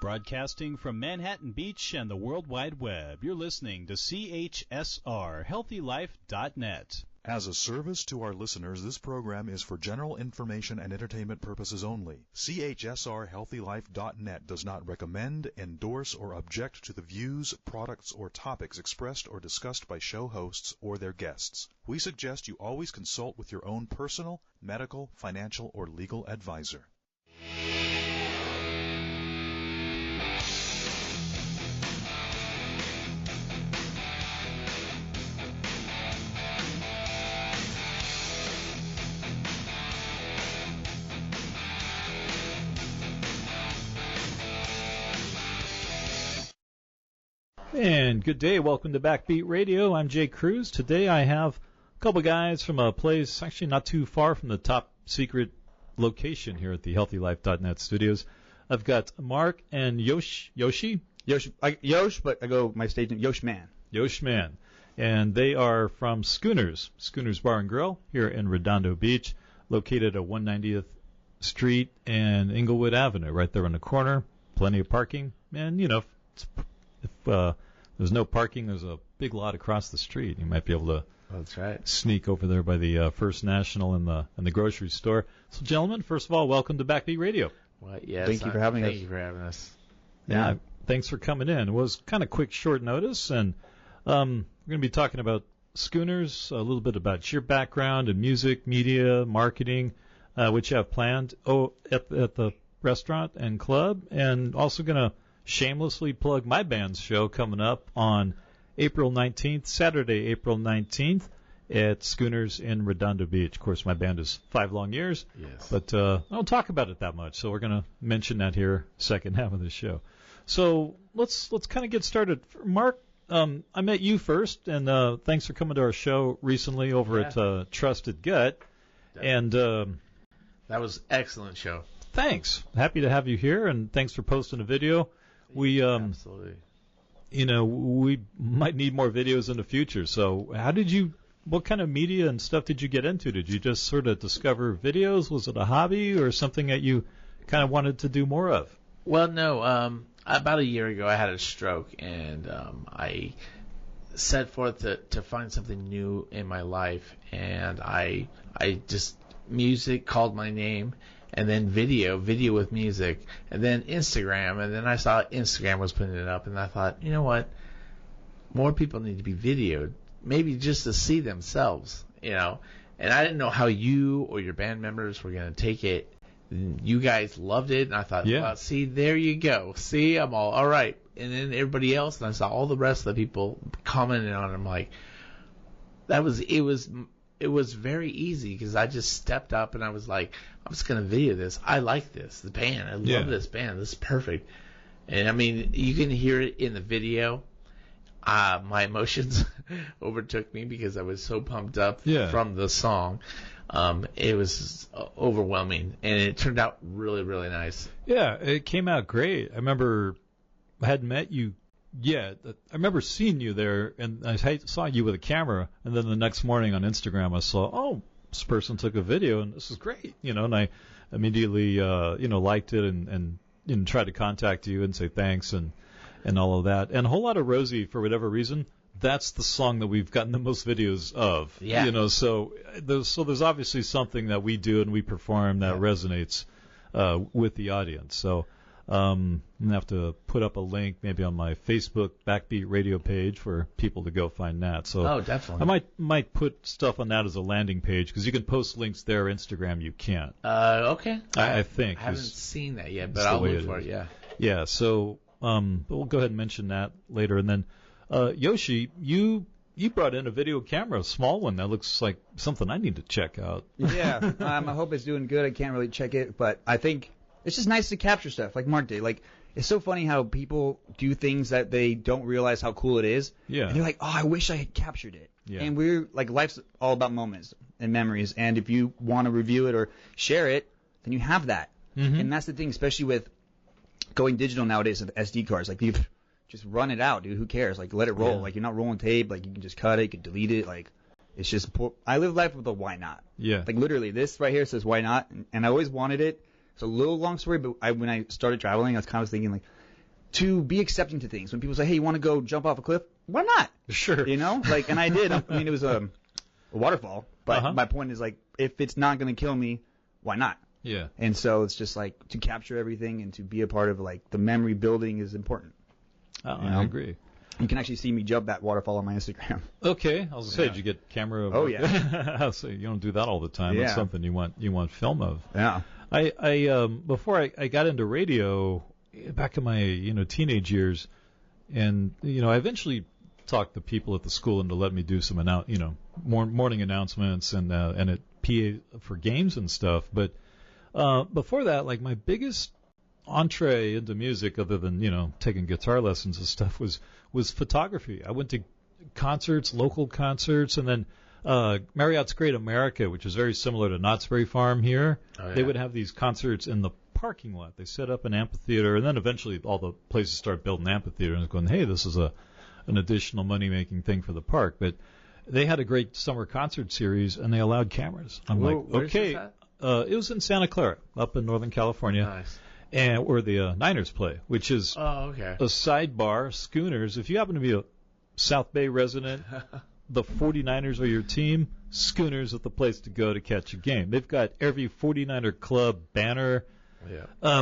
Broadcasting from Manhattan Beach and the World Wide Web, you're listening to CHSR, HealthyLife.net. As a service to our listeners, this program is for general information and entertainment purposes only. CHSR HealthyLife.net does not recommend, endorse, or object to the views, products, or topics expressed or discussed by show hosts or their guests. We suggest you always consult with your own personal, medical, financial, or legal advisor. And good day. Welcome to Backbeat Radio. I'm Jay Cruz. Today I have a couple guys from a place actually not too far from the top secret location here at the HealthyLife.net studios. I've got Marc and Yoshi, but I go my stage name, Yoshman. And they are from Schooners Bar and Grill here in Redondo Beach, located at 190th Street and Inglewood Avenue, right there on the corner. Plenty of parking. And, you know, if there's no parking, there's a big lot across the street. You might be able to That's right. sneak over there by the First National and the grocery store. So, gentlemen, first of all, welcome to Backbeat Radio. Well, yes, thank you for having us. Yeah, thanks for coming in. It was kind of quick, short notice, and we're going to be talking about Schooners, a little bit about your background in music, media, marketing, which you have planned at the restaurant and club, and also going to shamelessly plug my band's show coming up on April 19th, Saturday, April 19th at Schooners in Redondo Beach. Of course, my band is 5 Long Years, yes, but I don't talk about it that much, so we're going to mention that here second half of the show. So let's kind of get started. Marc, I met you first, and thanks for coming to our show recently over at Trusted Gut. And that was an excellent show. Thanks. Happy to have you here, and thanks for posting a video. We absolutely. You know, we might need more videos in the future. So what kind of media and stuff did you get into? Did you just sort of discover videos? Was it a hobby or something that you kind of wanted to do more of? Well, no. About a year ago, I had a stroke, and I set forth to find something new in my life, and I just, music called my name. And then video with music, and then Instagram, and then I saw Instagram was putting it up, and I thought, you know what, more people need to be videoed, maybe just to see themselves, you know. And I didn't know how you or your band members were going to take it. And you guys loved it, and I thought, well, see, there you go. See, I'm all right. And then everybody else, and I saw all the rest of the people commenting on it. I'm like, it was very easy because I just stepped up and I was like, I'm just going to video this. I like this, the band. I love this band. This is perfect. And, I mean, you can hear it in the video. My emotions overtook me because I was so pumped up from the song. It was overwhelming, and it turned out really, really nice. Yeah, it came out great. I remember I hadn't met you yet. I remember seeing you there, and I saw you with a camera, and then the next morning on Instagram I saw, this person took a video, and this is great, you know, and I immediately, liked it and tried to contact you and say thanks and all of that. And a whole lot of Rosie, for whatever reason, that's the song that we've gotten the most videos of. Yeah. You know, so there's obviously something that we do and we perform that resonates with the audience. So I'm going to have to put up a link maybe on my Facebook Backbeat Radio page for people to go find that. So definitely. I might put stuff on that as a landing page because you can post links there. Instagram, you can't. Okay. I think. I haven't seen that yet, but I'll look for it, yeah. Yeah, so we'll go ahead and mention that later. And then, Yoshi, you brought in a video camera, a small one that looks like something I need to check out. Yeah, I hope it's doing good. I can't really check it, but I think it's just nice to capture stuff like Marc did. Like, it's so funny how people do things that they don't realize how cool it is. Yeah. And they're like, I wish I had captured it. Yeah. And we're like, life's all about moments and memories. And if you want to review it or share it, then you have that. Mm-hmm. And that's the thing, especially with going digital nowadays with SD cards. Like, you just run it out, dude. Who cares? Like, let it roll. Yeah. Like, you're not rolling tape. Like, you can just cut it. You can delete it. Like, it's just I live life with a why not. Yeah. Like, literally, this right here says why not. And I always wanted it. It's a little long story, but when I started traveling, I was kind of thinking, like, to be accepting to things. When people say, hey, you want to go jump off a cliff? Why not? Sure. You know, like, and I did. I mean, it was a waterfall, but my point is, like, if it's not going to kill me, why not? Yeah. And so it's just like to capture everything and to be a part of, like, the memory building is important. I agree. You can actually see me jump that waterfall on my Instagram. Okay, I was gonna say, did you get camera? Oh yeah. I'll say you don't do that all the time. Yeah. It's something you want film of. Yeah. I before I got into radio back in my teenage years, and I eventually talked the people at the school into letting me do some morning announcements and at PA for games and stuff. But before that, like, my biggest entree into music, other than taking guitar lessons and stuff, was photography. I went to concerts, local concerts, and then Marriott's Great America, which is very similar to Knott's Berry Farm here. Oh, yeah. They would have these concerts in the parking lot. They set up an amphitheater, and then eventually all the places start building amphitheaters and going, hey, this is an additional money-making thing for the park. But they had a great summer concert series, and they allowed cameras. I'm like, okay. It was in Santa Clara, up in Northern California. Nice. And where the Niners play, which is a sidebar. Schooners, if you happen to be a South Bay resident, the 49ers are your team. Schooners are the place to go to catch a game. They've got every 49er club banner,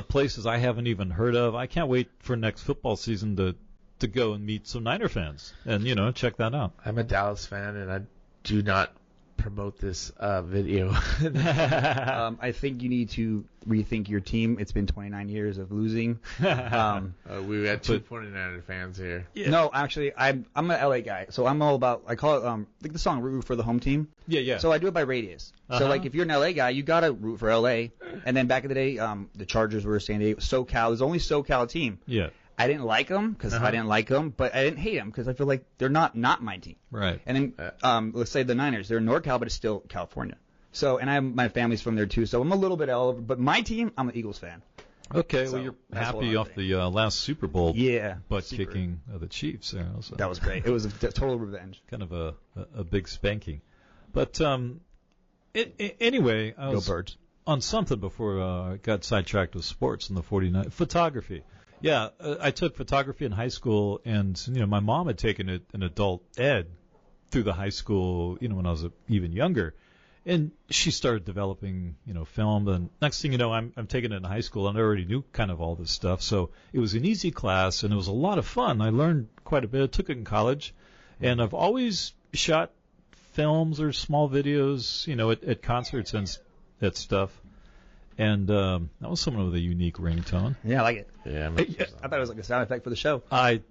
places I haven't even heard of. I can't wait for next football season to go and meet some Niner fans and check that out. I'm a Dallas fan, and I do not promote this video. I think you need to rethink your team. It's been 29 years of losing. We had two 49er fans here. Yeah. No, actually, I'm an LA guy, so I'm all about, I call it like the song "Root for the Home Team." Yeah. So I do it by radius. So like if you're an LA guy, you gotta root for LA. And then back in the day, the Chargers were San Diego. SoCal, there's only SoCal team. Yeah. I didn't like them because I didn't like them, but I didn't hate them because I feel like they're not my team. Right. And then let's say the Niners, they're in NorCal, but it's still California. So, and my family's from there too, so I'm a little bit all over. But my team, I'm an Eagles fan. Okay, So well, you're that's happy off the last Super Bowl butt super. kicking of the Chiefs there. Also. That was great. It was a total revenge. Kind of a big spanking. But anyway, I was Go Birds. on something before I got sidetracked with sports in the 49. Photography. Yeah, I took photography in high school, and my mom had taken it in adult ed through the high school, when I was even younger, and she started developing, film. And next thing you know, I'm taking it in high school, and I already knew kind of all this stuff. So it was an easy class, and it was a lot of fun. I learned quite a bit. I took it in college, and I've always shot films or small videos, at concerts and that stuff. And that was someone with a unique ringtone. Yeah, I like it. Yeah, I thought it was like a sound effect for the show. It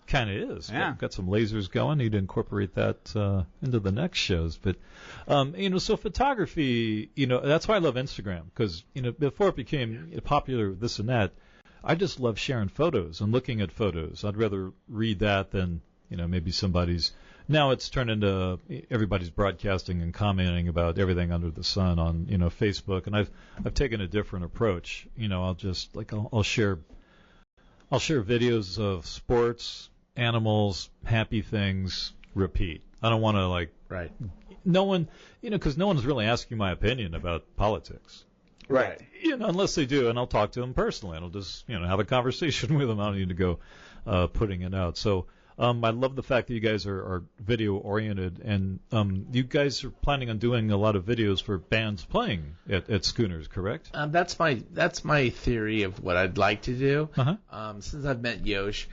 kind of is. Yeah. Got some lasers going. Need to incorporate that into the next shows. But, so photography, that's why I love Instagram. Because, before it became popular, this and that, I just love sharing photos and looking at photos. I'd rather read that than, maybe somebody's. Now it's turned into everybody's broadcasting and commenting about everything under the sun on Facebook, and I've taken a different approach. I'll just I'll share videos of sports, animals, happy things, repeat. I don't want to right. No one because no one's really asking my opinion about politics. Right. Unless they do, and I'll talk to them personally, and I'll just have a conversation with them. I don't need to go putting it out. So. I love the fact that you guys are video oriented, and you guys are planning on doing a lot of videos for bands playing at Schooners, correct? That's my theory of what I'd like to do. Since I've met Yosh,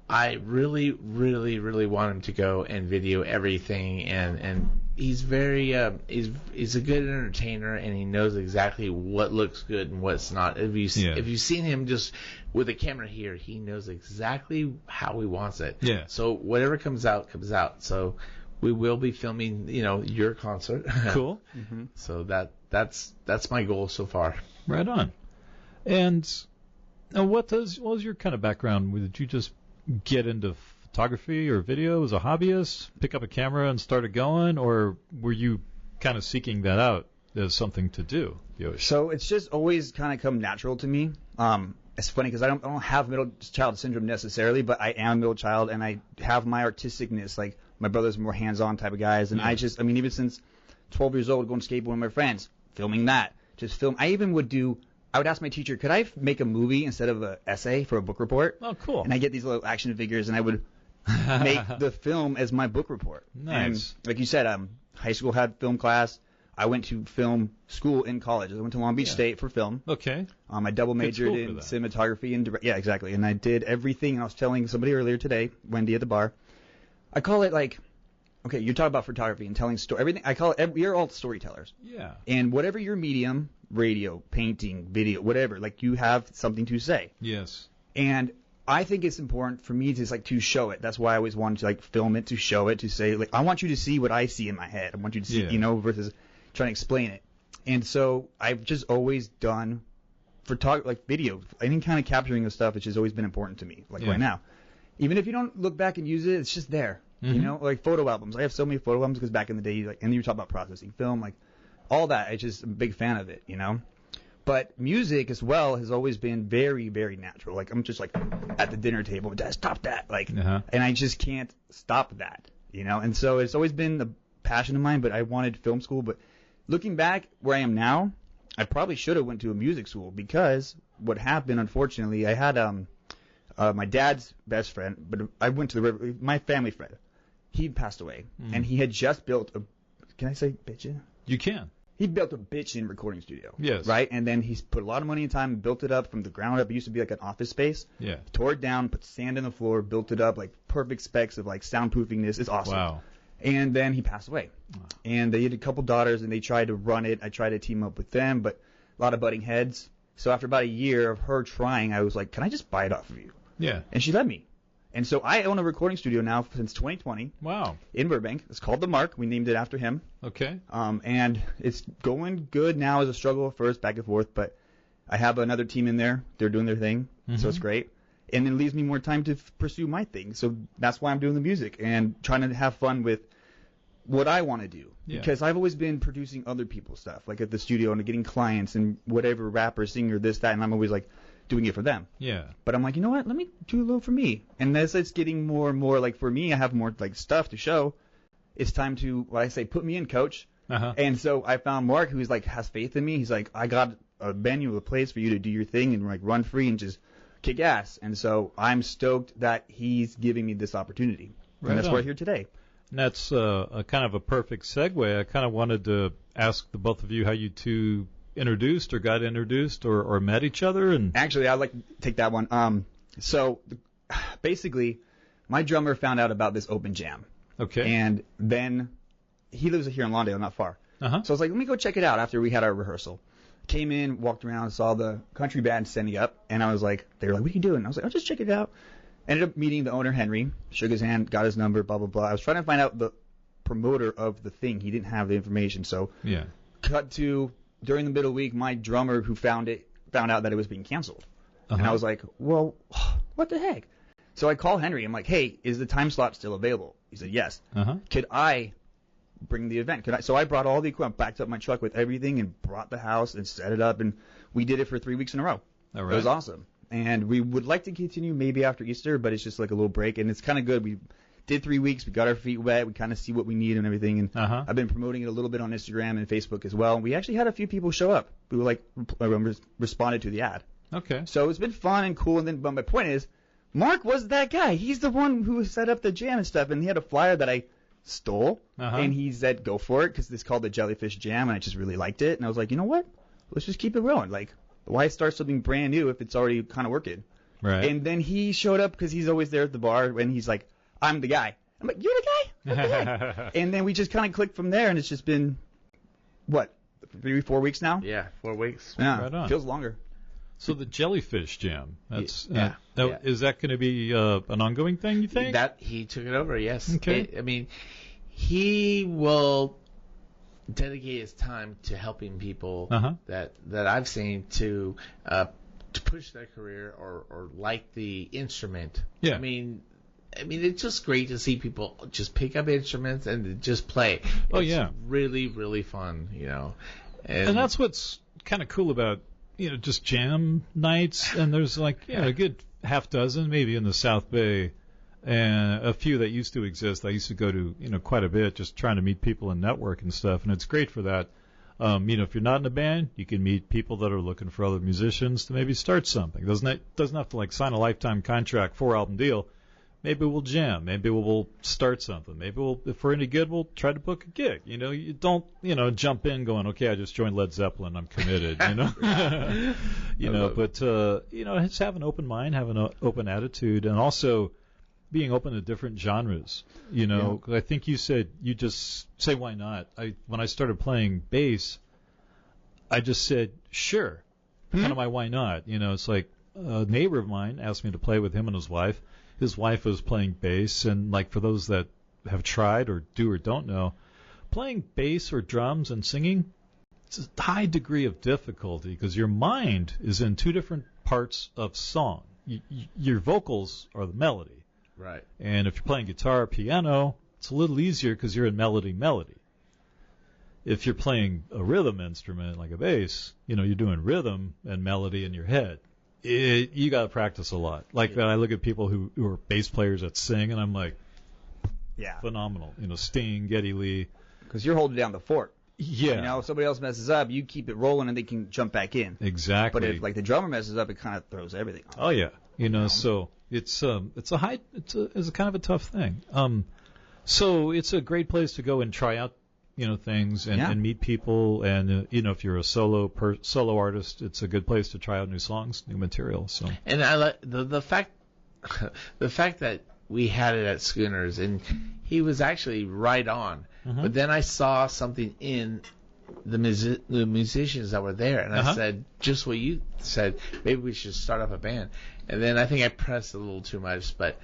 I really, really, really want him to go and video everything, and he's very he's a good entertainer, and he knows exactly what looks good and what's not. If you've seen him just with a camera here, he knows exactly how he wants it. Yeah. So whatever comes out. So we will be filming, your concert. Cool. Mm-hmm. So that's my goal so far. Right on. And what was your kind of background? Did you just get into photography or video as a hobbyist, pick up a camera and start it going, or were you kind of seeking that out as something to do, Yosh? So it's just always kind of come natural to me. It's funny because I don't have middle child syndrome necessarily, but I am a middle child, and I have my artisticness. Like, my brother's more hands-on type of guys, and even since 12 years old, going skateboarding with my friends, filming that, just film. I even would do I would ask my teacher, could I make a movie instead of an essay for a book report? Oh, cool. And I get these little action figures, and I would make the film as my book report. Nice. And like you said, high school had film class. I went to film school in college. I went to Long Beach State for film. Okay. I double majored in cinematography and yeah, exactly. And I did everything. I was telling somebody earlier today, Wendy at the bar, I call it like, okay, you're talking about photography and telling story. Everything I call it. We're all storytellers. Yeah. And whatever your medium, radio, painting, video, whatever, like you have something to say. Yes. And I think it's important for me to show it. That's why I always wanted to like film it, to show it, to say like I want you to see what I see in my head. I want you to see, versus trying to explain it. And so I've just always done photography, like video, any kind of capturing of stuff, which has always been important to me. Like right now, even if you don't look back and use it, it's just there. Mm-hmm. Like photo albums. I have so many photo albums because back in the day, and you talk about processing film, like all that. I just am a big fan of it, But music as well has always been very, very natural. Like I'm just like at the dinner table, Dad, stop that, and I just can't stop that, And so it's always been a passion of mine. But I wanted film school. But looking back where I am now, I probably should have went to a music school because what happened, unfortunately, I had my dad's best friend, but I went to the river. My family friend, he passed away, and he had just built a. Can I say bitchin'? You can. He built a bitchin' recording studio. Yes. Right? And then he's put a lot of money and time and built it up from the ground up. It used to be like an office space. Yeah. Tore it down, put sand in the floor, built it up, like perfect specs of like soundproofingness. It's awesome. Wow. And then he passed away. Wow. And they had a couple daughters, and they tried to run it. I tried to team up with them, but a lot of butting heads. So after about a year of her trying, I was like, can I just buy it off of you? Yeah. And she let me. And so I own a recording studio now since 2020. Wow. In Burbank. It's called the Marc. We named it after him. Okay. And it's going good now. As a struggle at first, back and forth, but I have another team in there. They're doing their thing, so it's great. And it leaves me more time to pursue my thing. So that's why I'm doing the music and trying to have fun with what I want to do. Yeah. Because I've always been producing other people's stuff, like at the studio and getting clients and whatever, rapper, singer, this, that, and I'm always like doing it for them. Yeah. But I'm like, you know what? Let me do a little for me. And as it's getting more and more, like for me, I have more like stuff to show. It's time to, what I say, put me in, coach. And so I found Marc, who's like has faith in me. He's like, I got a venue, a place for you to do your thing and like run free and just kick ass. And so I'm stoked that he's giving me this opportunity. Right and that's on. why I'm here today. And that's a kind of a perfect segue. I kind of wanted to ask the both of you how you two introduced or got introduced or met each other. And actually, I'd like to take that one. So basically, my drummer found out about this open jam. Okay. And then he lives here in Lawndale, not far. So I was like, let me go check it out after we had our rehearsal. Came in, walked around, saw the country band standing up, and I was like, they were like, what are you doing? I was like, I'll just check it out. Ended up meeting the owner, Henry, shook his hand, got his number, blah, blah, blah. I was trying to find out the promoter of the thing. He didn't have the information. So cut to during the middle week, my drummer who found out that it was being canceled. And I was like, well, what the heck? So I call Henry. I'm like, hey, is the time slot still available? He said, yes. Could I bring the event? So I brought all the equipment, backed up my truck with everything, and brought the house and set it up. And we did it for 3 weeks in a row. All right. It was awesome. And we would like to continue maybe after Easter, but it's just like a little break. And it's kind of good. We did 3 weeks. We got our feet wet. We kind of see what we need and everything. And I've been promoting it a little bit on Instagram and Facebook as well. We actually had a few people show up who like responded to the ad. Okay. So it's been fun and cool. And then, but my point is, Marc was that guy. He's the one who set up the jam and stuff. And he had a flyer that I stole. And he said, go for it, because it's called the Jellyfish Jam. And I just really liked it. And I was like, you know what? Let's just keep it rolling. Like, why start something brand new if it's already kind of working? Right. And then he showed up because he's always there at the bar, and he's like, I'm the guy. I'm like, you're the guy? What the heck? And then we just kind of clicked from there, and it's just been, what, 3-4 weeks now? Yeah, 4 weeks. Yeah, Right on. Feels longer. So the Jellyfish Jam, that's Yeah. Is that going to be an ongoing thing, you think? That he took it over, yes. Okay. I mean, he will dedicate his time to helping people that I've seen to push their career or like the instrument. Yeah. I mean, it's just great to see people just pick up instruments and just play. Oh, it's yeah. really, really fun, you know. And that's what's kind of cool about, just jam nights. And there's like, a good half dozen maybe in the South Bay, and a few that used to exist. I used to go to, quite a bit, just trying to meet people and network and stuff. And it's great for that. If you're not in a band, you can meet people that are looking for other musicians to maybe start something. Doesn't have to like sign a lifetime contract, 4-album deal. Maybe we'll jam. Maybe we'll start something. Maybe if we're any good, we'll try to book a gig. You don't, jump in going, okay, I just joined Led Zeppelin, I'm committed. But just have an open mind, have an open attitude, and also being open to different genres. I think you said you just say why not. When I started playing bass, I just said sure. Kind of my why not. It's like a neighbor of mine asked me to play with him and his wife. His wife was playing bass, and like for those that have tried or do or don't know, playing bass or drums and singing, it's a high degree of difficulty because your mind is in two different parts of song. Your vocals are the melody. Right. And if you're playing guitar or piano, it's a little easier because you're in melody. If you're playing a rhythm instrument like a bass, you're doing rhythm and melody in your head. You got to practice a lot. Like I look at people who are bass players that sing, and I'm like, phenomenal. Sting, Geddy Lee. Because you're holding down the fort. Yeah. If somebody else messes up, you keep it rolling, and they can jump back in. Exactly. But if like the drummer messes up, it kind of throws everything off. Oh yeah. So it's kind of a tough thing. So it's a great place to go and try out things and meet people, and if you're a solo artist, it's a good place to try out new songs, new material. So, and I like the fact that we had it at Schooners, and he was actually right on. Mm-hmm. But then I saw something in the musicians that were there, and I said just what you said. Maybe we should start up a band. And then I think I pressed a little too much, but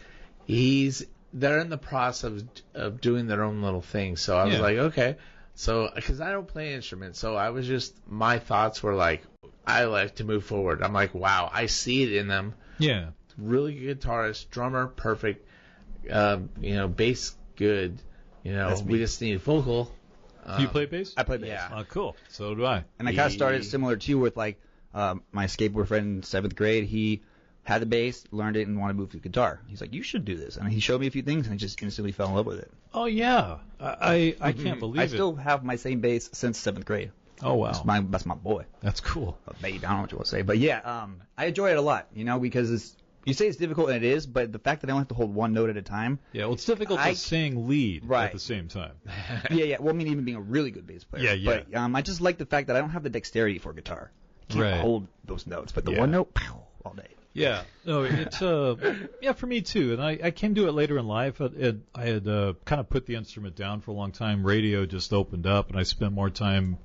they're in the process of doing their own little thing. So I was like, okay. So, because I don't play instruments, so I was my thoughts were like, I like to move forward. I'm like, wow, I see it in them. Yeah. Really good guitarist, drummer, perfect. Bass, good. We just need vocal. Do you play bass? I play bass. Yeah. Oh, cool. So do I. And I kind of started similar to you with like my skateboard friend in 7th grade. He had the bass, learned it, and wanted to move to guitar. He's like, you should do this. And he showed me a few things, and I just instantly fell in love with it. Oh, yeah. I can't believe it. I still have my same bass since 7th grade. Oh, wow. That's my boy. That's cool. Babe, I don't know what you want to say. But, yeah, I enjoy it a lot, because you say it's difficult, and it is, but the fact that I only have to hold one note at a time. Yeah, well, it's difficult to sing lead at the same time. Yeah. Well, I mean, even being a really good bass player. Yeah. But I just like the fact that I don't have the dexterity for guitar. I can't hold those notes. But the one note, pow, all day. Yeah, no, it's for me too, and I can do it later in life. I had kind of put the instrument down for a long time. Radio just opened up, and I spent more time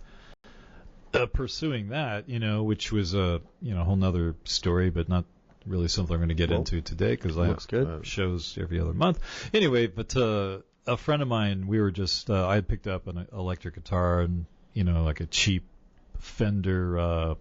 pursuing that, which was a whole nother story, but not really something I'm going to get into today because I have shows every other month. Anyway, but a friend of mine, we were just I had picked up an electric guitar and like a cheap Fender.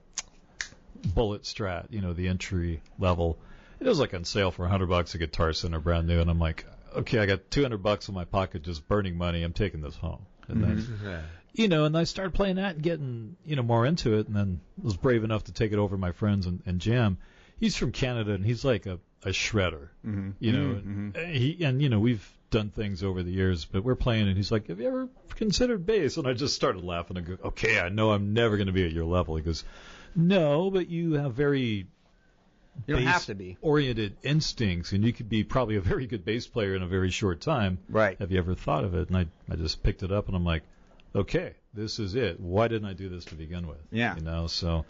Bullet Strat, the entry level. It was like on sale for $100 at Guitar Center, brand new, and I'm like, okay, I got $200 in my pocket, just burning money. I'm taking this home, and then, and I started playing that and getting, more into it, and then was brave enough to take it over to my friends and jam. He's from Canada, and he's like a shredder, and we've done things over the years, but we're playing, and he's like, have you ever considered bass? And I just started laughing and go, okay, I know I'm never going to be at your level. He goes, no, but you have very you don't have to be oriented instincts, and you could be probably a very good bass player in a very short time. Right. Have you ever thought of it? And I just picked it up, and I'm like, okay, this is it. Why didn't I do this to begin with? Yeah. So.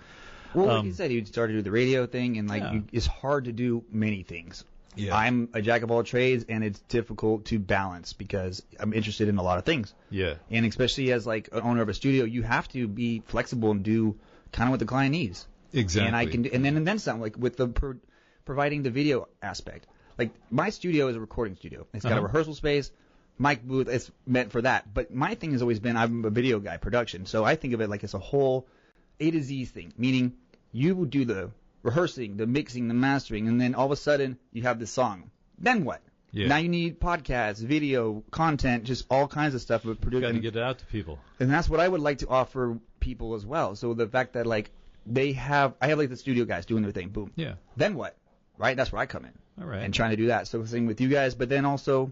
Well, like you said, you started to do the radio thing, and it's hard to do many things. Yeah. I'm a jack of all trades, and it's difficult to balance because I'm interested in a lot of things. Yeah. And especially as like an owner of a studio, you have to be flexible and do kind of what the client needs. Exactly. And then some, like with the providing the video aspect. Like my studio is a recording studio. It's got a rehearsal space, mic booth. It's meant for that. But my thing has always been I'm a video guy, production. So I think of it like it's a whole A to Z thing, meaning you do the rehearsing, the mixing, the mastering, and then all of a sudden you have this song. Then what? Yeah. Now you need podcasts, video, content, just all kinds of stuff. But you got to get it out to people. And that's what I would like to offer people as well. So the fact that like I have like the studio guys doing their thing, boom. Yeah. Then what? Right? That's where I come in. All right. And trying to do that. So same with you guys, but then also,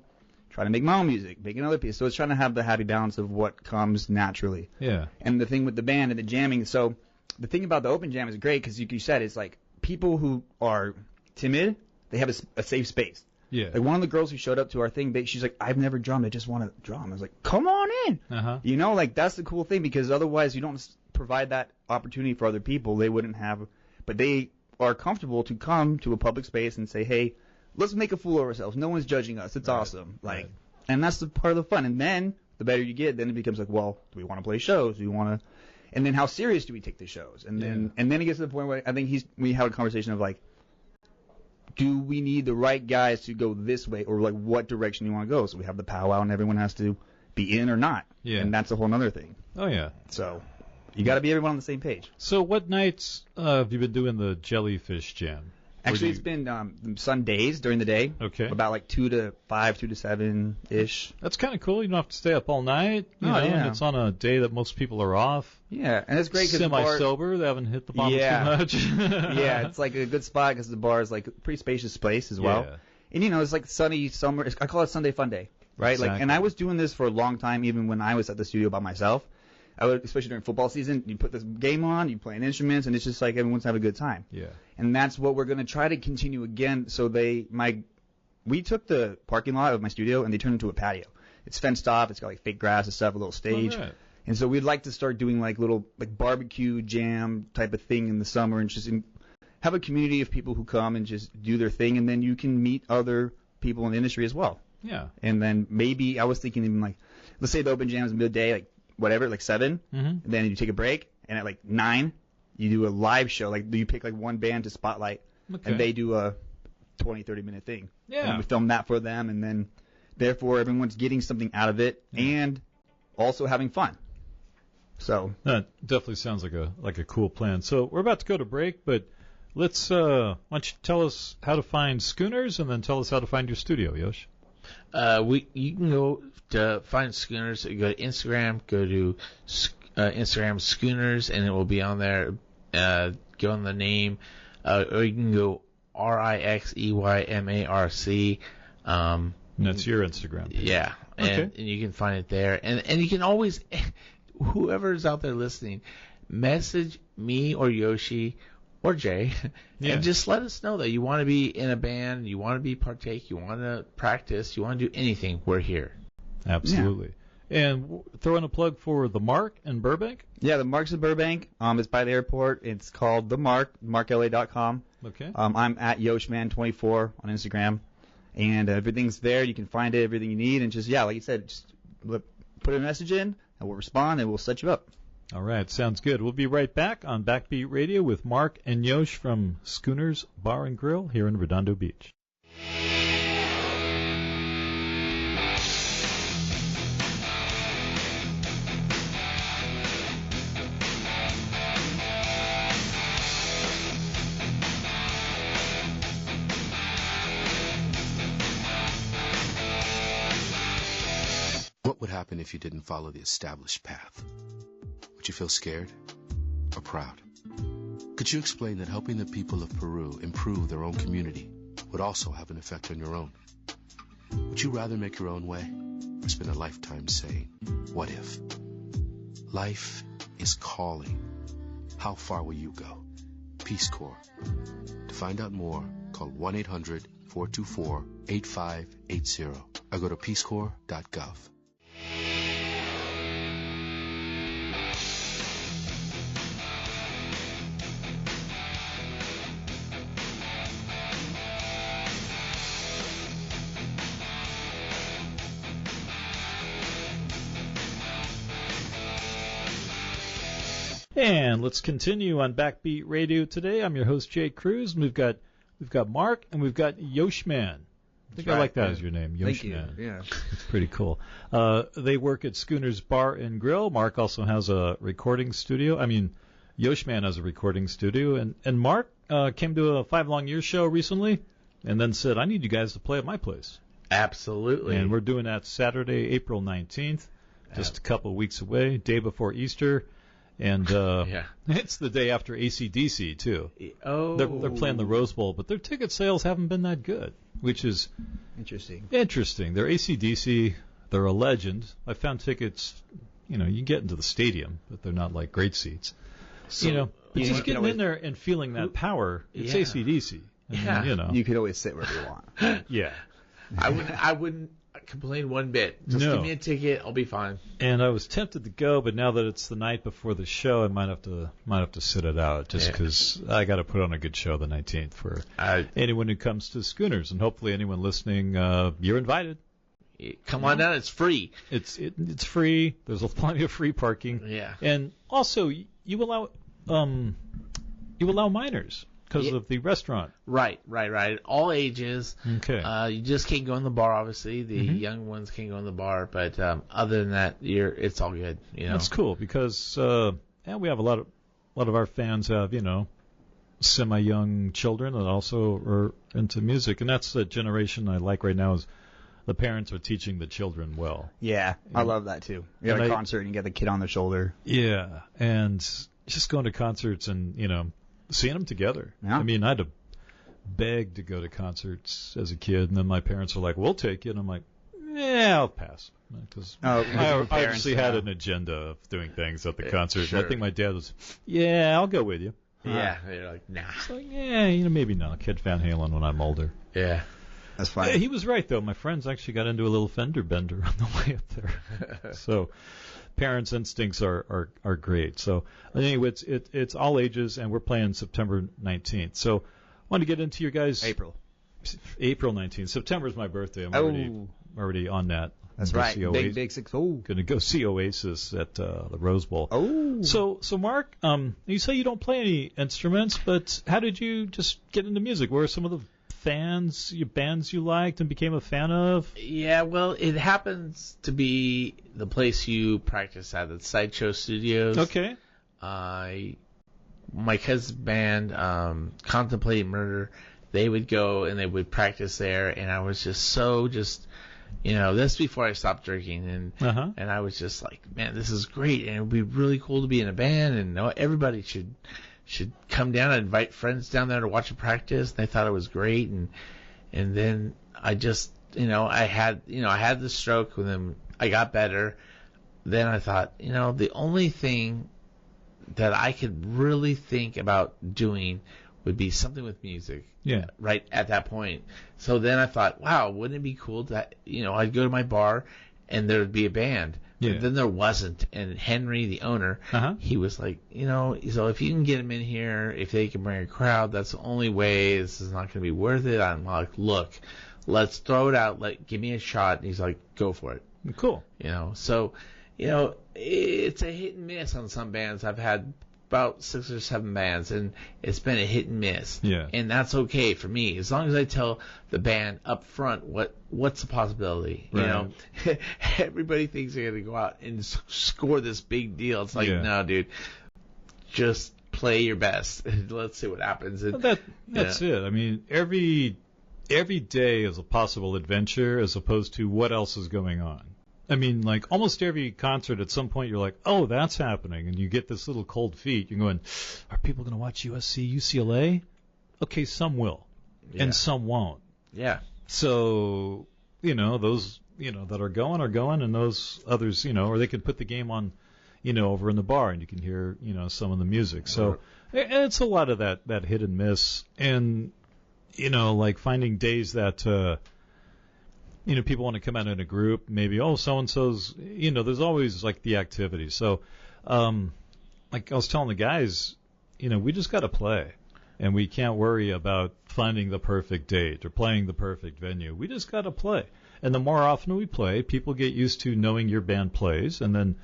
trying to make my own music, make another piece. So it's trying to have the happy balance of what comes naturally. Yeah. And the thing with the band and the jamming, so the thing about the open jam is great because you said it's like people who are timid, they have a safe space. Yeah. Like one of the girls who showed up to our thing, she's like, I've never drummed, I just want to drum. I was like, come on in. Uh-huh. You know, like that's the cool thing because otherwise you don't provide that opportunity for other people. They wouldn't have, but they are comfortable to come to a public space and say, hey, let's make a fool of ourselves. No one's judging us. It's awesome. Like, and that's the part of the fun. And then the better you get, then it becomes like, well, do we want to play shows? Do we want to, and then how serious do we take the shows? And then it gets to the point where I think we had a conversation of like, do we need the right guys to go this way or like what direction you want to go? So we have the powwow and everyone has to be in or not. Yeah. And that's a whole other thing. Oh, yeah. So you got to be everyone on the same page. So what nights have you been doing the Jellyfish Jam? Actually, it's been Sundays during the day. Okay. About like 2 to 5, 2 to 7-ish. That's kind of cool. You don't have to stay up all night. You know, and it's on a day that most people are off. Yeah, and it's great because semi-sober. They haven't hit the bottom too much. Yeah, it's like a good spot because the bar is like a pretty spacious place as well. Yeah. And, you know, it's like sunny summer. I call it Sunday Fun Day, right? Exactly. Like, and I was doing this for a long time even when I was at the studio by myself. I would, especially during football season, you put this game on, you play instruments, and it's just like everyone's having a good time. Yeah. And that's what we're going to try to continue again. So we took the parking lot of my studio and they turned it into a patio. It's fenced off. It's got like fake grass and stuff, a little stage. Right. And so we'd like to start doing like little like barbecue jam type of thing in the summer and just have a community of people who come and just do their thing. And then you can meet other people in the industry as well. Yeah. And then maybe I was thinking even like, let's say the open jam is midday, like whatever, like 7. Mm-hmm. And then you take a break. And at like 9, you do a live show. Like you pick like one band to spotlight. Okay. And they do a 20, 30-minute thing. Yeah. And we film that for them. And then therefore everyone's getting something out of it and also having fun. So that definitely sounds like a cool plan. So we're about to go to break, but let's why don't you tell us how to find Schooners and then tell us how to find your studio, Yosh. You can go to find Schooners. You go to Instagram, go to Instagram Schooners, and it will be on there. Go on the name, or you can go RIXEYMARC. That's your Instagram page. Yeah, and you can find it there. And you can always, whoever's out there listening, message me or Yoshi or Jay, and just let us know that you want to be in a band, you want to partake, you want to practice, you want to do anything. We're here. Absolutely. Yeah. And throw in a plug for the Marc in Burbank. Yeah, the Marc's in Burbank. It's by the airport. It's called the Marc, marcla.com. Okay. I'm at YoshMan24 on Instagram, and everything's there. You can find it, everything you need, and just like you said, just put a message in, and we'll respond, and we'll set you up. All right, sounds good. We'll be right back on Backbeat Radio with Marc and Yosh from Schooners Bar and Grill here in Redondo Beach. What would happen if you didn't follow the established path? Would you feel scared or proud? Could you explain that helping the people of Peru improve their own community would also have an effect on your own? Would you rather make your own way or spend a lifetime saying, what if? Life is calling. How far will you go? Peace Corps. To find out more, call 1-800-424-8580 or go to peacecorps.gov. And let's continue on Backbeat Radio today. I'm your host, Jay Cruz, and we've got Marc and we've got Yoshman. I think I like that as your name, Yoshman. Thank you. Yeah, it's pretty cool. They work at Schooners Bar and Grill. Marc also has a recording studio. Yoshman has a recording studio, and Marc came to a 5 Long Years show recently, and then said, "I need you guys to play at my place." Absolutely. And we're doing that Saturday, April 19th, just a couple of weeks away, day before Easter. And it's the day after AC/DC too. Oh, they're playing the Rose Bowl, but their ticket sales haven't been that good, which is Interesting. They're AC/DC. They're a legend. I found tickets. You can get into the stadium, but they're not like great seats. So, but just getting in there and feeling that power, it's AC/DC. You could always sit wherever you want. Yeah. I wouldn't complain one bit. Just give me a ticket, I'll be fine. And I was tempted to go, but now that it's the night before the show, I might have to sit it out just because I got to put on a good show the 19th for anyone who comes to Schooners, and hopefully anyone listening, you're invited. Come on down. It's free. It's free. There's plenty of free parking. Yeah. And also you allow minors because of the restaurant. Right. All ages. Okay. You just can't go in the bar. Obviously, the young ones can't go in the bar. But other than that, it's all good. That's cool because we have a lot of our fans have semi-young children that also are into music, and that's the generation I like right now. Is the parents are teaching the children well. Yeah, I love that too. You got a concert and you get the kid on the shoulder. Yeah, and just going to concerts and seeing them together. Yeah. I mean, I had to beg to go to concerts as a kid, and then my parents were like, "We'll take you," and I'm like, "Yeah, I'll pass," because I obviously had an agenda of doing things at the concert. Sure. And I think my dad was, "Yeah, I'll go with you." Yeah, you're like, "Nah." It's like, yeah, maybe not. I'll catch Van Halen when I'm older. Yeah. That's fine. Yeah, he was right, though. My friends actually got into a little fender bender on the way up there. So parents' instincts are great. So anyway, it's all ages, and we're playing September 19th. So I want to get into your guys' April 19th. September is my birthday. I'm already on that. That's right. Big 6. Oh. Going to go see Oasis at the Rose Bowl. Oh. So Mark, you say you don't play any instruments, but how did you just get into music? What are some of the bands you liked and became a fan of? Yeah, well, it happens to be the place you practice at, the Sideshow Studios. Okay. My cousin's band, Contemplating Murder, they would go and they would practice there, and I was just this before I stopped drinking, and I was just like, man, this is great, and it would be really cool to be in a band, and everybody should come down and invite friends down there to watch a practice. They thought it was great, and then I just I had the stroke, and then I got better. Then I thought, the only thing that I could really think about doing would be something with music. Yeah. Right at that point. So then I thought, wow, wouldn't it be cool to I'd go to my bar and there would be a band. Yeah. But then there wasn't. And Henry, the owner, he was like, so if you can get him in here, if they can bring a crowd, that's the only way. This is not going to be worth it. I'm like, look, let's throw it out. Give me a shot. And he's like, go for it. Cool. So, it's a hit and miss on some bands. I've had about 6 or 7 bands, and it's been a hit and miss. Yeah. And that's okay for me, as long as I tell the band up front what's the possibility. Right. Everybody thinks they're going to go out and score this big deal. It's like, no, dude, just play your best and let's see what happens. And, that's it. I mean, every day is a possible adventure as opposed to what else is going on. I mean, like almost every concert at some point you're like, oh, that's happening. And you get this little cold feet. You're going, are people going to watch USC, UCLA? Okay, some will. Yeah. And some won't. Yeah. So, those, that are going, and those others, or they could put the game on, over in the bar and you can hear, some of the music. So it's a lot of that hit and miss. And, like finding days that, people want to come out in a group, maybe, so-and-so's, there's always, like, the activity. So, like I was telling the guys, we just got to play. And we can't worry about finding the perfect date or playing the perfect venue. We just got to play. And the more often we play, people get used to knowing your band plays, and then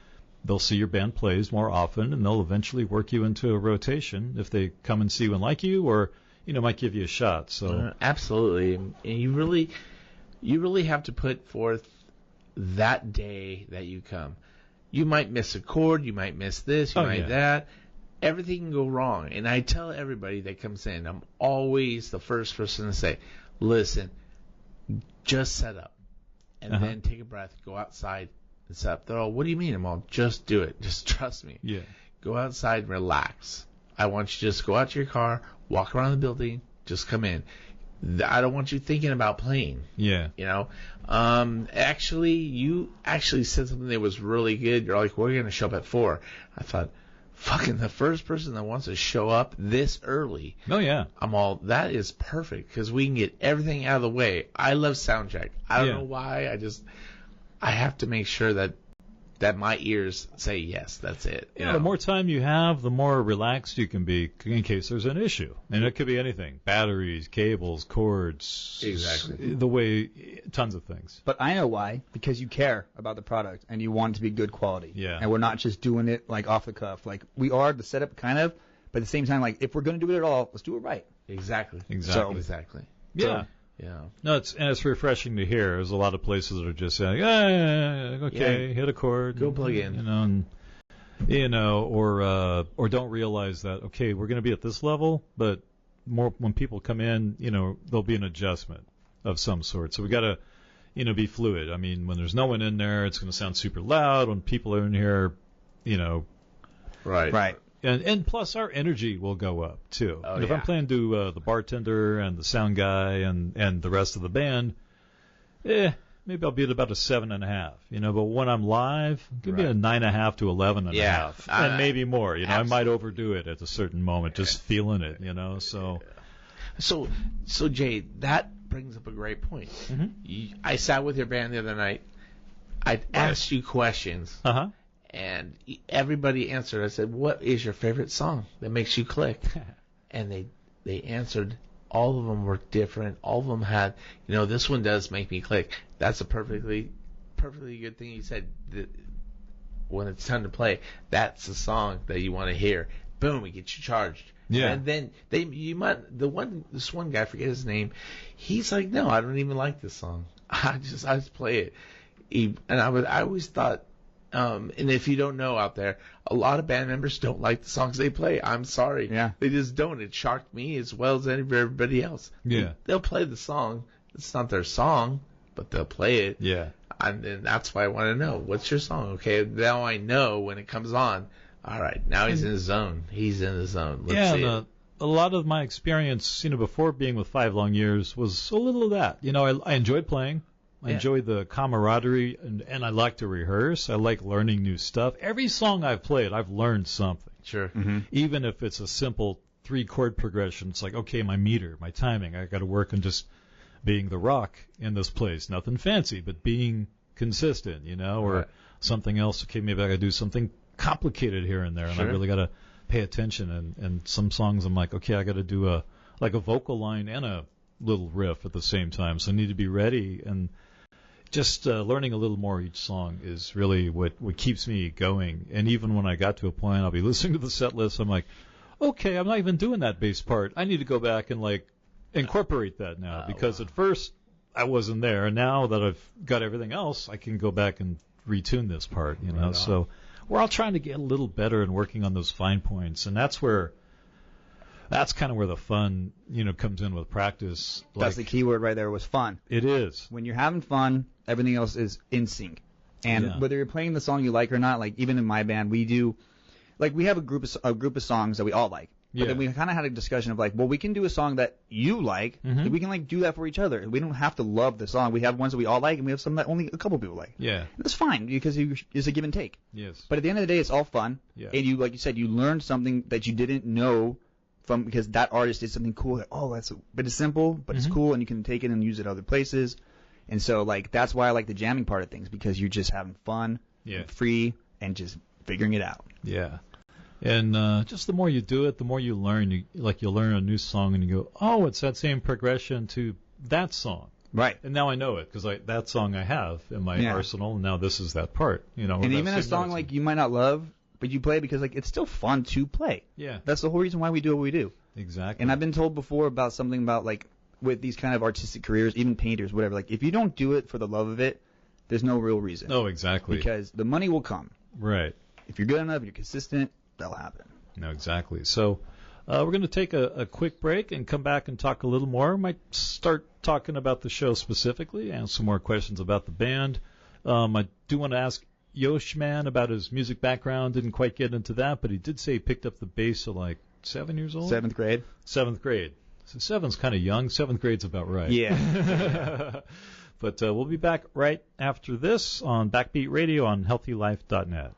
they'll see your band plays more often, and they'll eventually work you into a rotation if they come and see you and like you, or, might give you a shot. So absolutely. And you really have to put forth that day that you come. You might miss a chord, you might miss this, you might that. Everything can go wrong. And I tell everybody that comes in, I'm always the first person to say, listen, just set up. And then take a breath, go outside and set up. They're all, what do you mean? I'm all, just do it. Just trust me. Yeah. Go outside, relax. I want you to just go out to your car, walk around the building, just come in. I don't want you thinking about playing. Yeah. You know, actually, you actually said something that was really good. You're like, we're going to show up at 4. I thought, fucking the first person that wants to show up this early. Oh, yeah. That is perfect because we can get everything out of the way. I love sound check. I don't know why. I have to make sure that my ears say yes, that's it. Yeah, the more time you have, the more relaxed you can be in case there's an issue. And it could be anything. Batteries, cables, cords. Exactly. Tons of things. But I know why. Because you care about the product and you want it to be good quality. Yeah. And we're not just doing it like off the cuff. Like we are the setup kind of, but at the same time, like if we're going to do it at all, let's do it right. Exactly. Exactly. Yeah. So, yeah. No, it's refreshing to hear. There's a lot of places that are just saying, okay, hit a chord, go plug in, or don't realize that okay, we're going to be at this level, but more when people come in, there'll be an adjustment of some sort. So we got to, be fluid. I mean, when there's no one in there, it's going to sound super loud. When people are in here, right. And plus our energy will go up too. Oh, if I'm playing to the bartender and the sound guy and the rest of the band, maybe I'll be at about a 7.5. But when I'm live, give me a 9.5 to 11.5, and maybe more. I might overdo it at a certain moment, just feeling it. So Jay, that brings up a great point. Mm-hmm. I sat with your band the other night. I asked you questions. Uh-huh. And everybody answered. I said, what is your favorite song that makes you click? And they answered. All of them were different. All of them had, this one does make me click. That's a perfectly good thing you said. When it's time to play, that's the song that you want to hear. Boom, it gets you charged. Yeah. And then this one guy, I forget his name, he's like, no, I don't even like this song. I just play it. I always thought, and if you don't know out there, a lot of band members don't like the songs they play. I'm sorry. Yeah. They just don't. It shocked me as well as everybody else. Yeah. They'll play the song. It's not their song, but they'll play it. Yeah. And that's why I want to know, what's your song? Okay, now I know when it comes on. All right, now he's in the zone. He's in the zone. Let's see it. A lot of my experience, before being with 5 long years was a little of that. I enjoyed playing. I enjoy the camaraderie, and I like to rehearse. I like learning new stuff. Every song I've played, I've learned something. Sure. Mm-hmm. Even if it's a simple 3-chord progression, it's like, okay, my meter, my timing, I got to work on just being the rock in this place. Nothing fancy, but being consistent, or something else. Okay, maybe I got to do something complicated here and there, and I really got to pay attention. And some songs I'm like, okay, I got to do a vocal line and a little riff at the same time, so I need to be ready. And just learning a little more each song is really what keeps me going. And even when I got to a point, I'll be listening to the set list, I'm like, okay, I'm not even doing that bass part. I need to go back and incorporate that now, because at first I wasn't there, and now that I've got everything else, I can go back and retune this part, So we're all trying to get a little better and working on those fine points, and that's kind of where the fun, comes in with practice. That's the key word right there, was fun. It is. When you're having fun, everything else is in sync. And whether you're playing the song you like or not, even in my band, we do, we have a group of songs that we all like. But then we kind of had a discussion of we can do a song that you like, and we can do that for each other. We don't have to love the song. We have ones that we all like, and we have some that only a couple people like. Yeah. And that's fine, because it's a give and take. Yes. But at the end of the day, it's all fun. Yeah. And you, like you said, you learn something that you didn't know because that artist did something cool. But it's simple, but it's cool, and you can take it and use it other places. And so, that's why I like the jamming part of things, because you're just having fun, and free, and just figuring it out. Yeah. And just the more you do it, the more you learn. You'll learn a new song, and you go, oh, it's that same progression to that song. Right. And now I know it, because that song I have in my arsenal, and now this is that part. And even a song you might not love, but you play because it's still fun to play. Yeah. That's the whole reason why we do what we do. Exactly. And I've been told before about something about with these kind of artistic careers, even painters, whatever. If you don't do it for the love of it, there's no real reason. No, exactly. Because the money will come. Right. If you're good enough, you're consistent, that'll happen. No, exactly. So we're going to take a quick break and come back and talk a little more. Might start talking about the show specifically and some more questions about the band. I do want to ask HMAN about his music background. Didn't quite get into that, but he did say he picked up the bass at 7 years old? 7th grade. 7th grade. So 7's kind of young. 7th grade's about right. Yeah. But we'll be back right after this on Backbeat Radio on HealthyLife.net.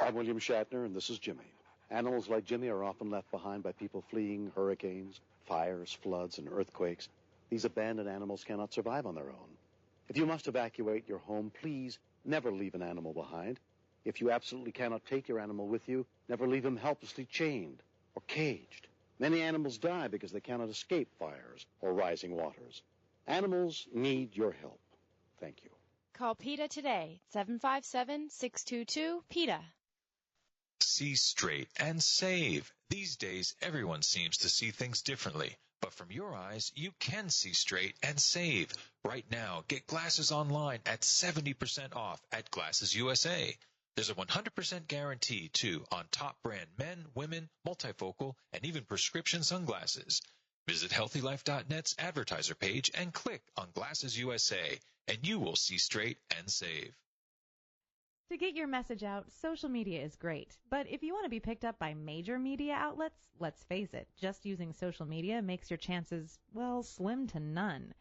I'm William Shatner, and this is Jimmy. Animals like Jimmy are often left behind by people fleeing hurricanes, fires, floods, and earthquakes. These abandoned animals cannot survive on their own. If you must evacuate your home, please never leave an animal behind. If you absolutely cannot take your animal with you, never leave him helplessly chained or caged. Many animals die because they cannot escape fires or rising waters. Animals need your help. Thank you. Call PETA today, 757-622-PETA. See straight and save. These days, everyone seems to see things differently. But from your eyes, you can see straight and save. Right now, get glasses online at 70% off at Glasses USA. There's a 100% guarantee, too, on top brand men, women, multifocal, and even prescription sunglasses. Visit HealthyLife.net's advertiser page and click on Glasses USA, and you will see straight and save. To get your message out, social media is great. But if you want to be picked up by major media outlets, let's face it, just using social media makes your chances, well, slim to none.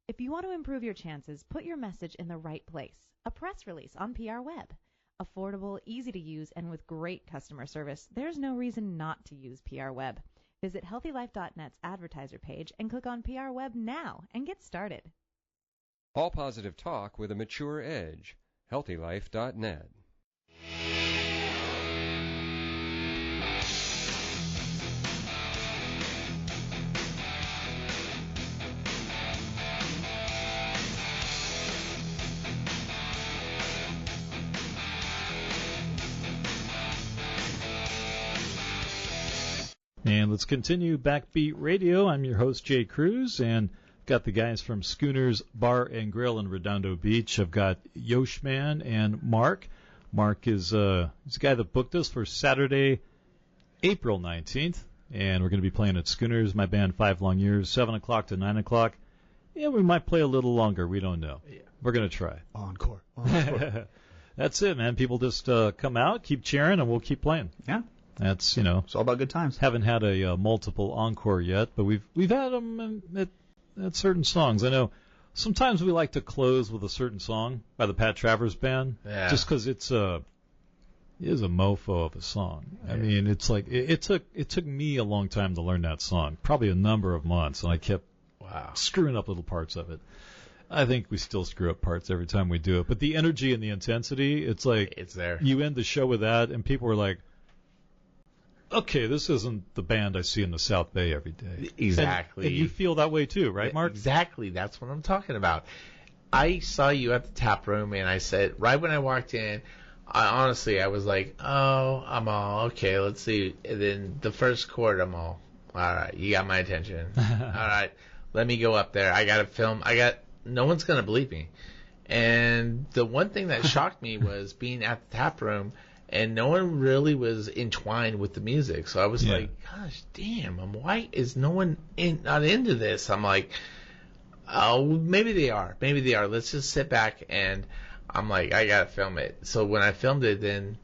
If you want to improve your chances, put your message in the right place. A press release on PR Web. Affordable, easy to use, and with great customer service, there's no reason not to use PR Web. Visit HealthyLife.net's advertiser page and click on PR Web now and get started. All positive talk with a mature edge. HealthyLife.net. And let's continue Backbeat Radio. I'm your host, Jay Cruz, and got the guys from Schooners Bar and Grill in Redondo Beach. I've got HMAN and Marc. Marc is he's the guy that booked us for Saturday, April 19th, and we're going to be playing at Schooners, my band, 5 Long Years, 7 o'clock to 9 o'clock. Yeah, we might play a little longer. We don't know. Yeah. We're going to try. Encore. That's it, man. People just come out, keep cheering, and we'll keep playing. Yeah. That's, you know. It's all about good times. Haven't had a multiple encore yet, but we've had them at certain songs. I know sometimes we like to close with a certain song by the Pat Travers Band, just because it is a mofo of a song. Yeah. I mean, it's like it took me a long time to learn that song, probably a number of months, and I kept screwing up little parts of it. I think we still screw up parts every time we do it, but the energy and the intensity, it's like it's there. You end the show with that, and people were like, okay, this isn't the band I see in the South Bay every day. Exactly. And you feel that way too, right, Marc? Exactly. That's what I'm talking about. I saw you at the tap room, and I said, right when I walked in, I was like, oh, I'm all, okay, let's see. And then the first chord, I'm all right, you got my attention. All right, let me go up there. I got to film. No one's going to believe me. And the one thing that shocked me was being at the tap room, and no one really was entwined with the music. So I was like, gosh, damn, why is no one not into this? I'm like, oh, maybe they are. Maybe they are. Let's just sit back, and I'm like, I got to film it. So when I filmed it, then,